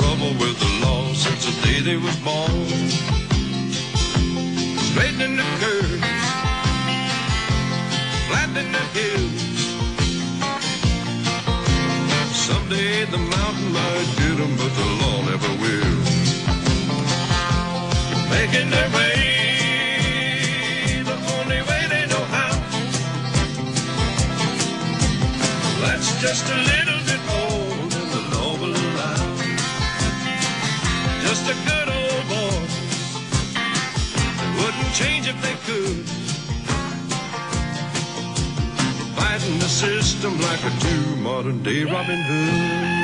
trouble with the law since the day they was born. Straightening the curves, flattening the hills. Someday the mountain might get them, but the law never will. Making their way the only way they know how. That's just a little bit more than the law will allow. Just a good old boy, they wouldn't change if they could. Fighting the system like a true modern day Robin Hood.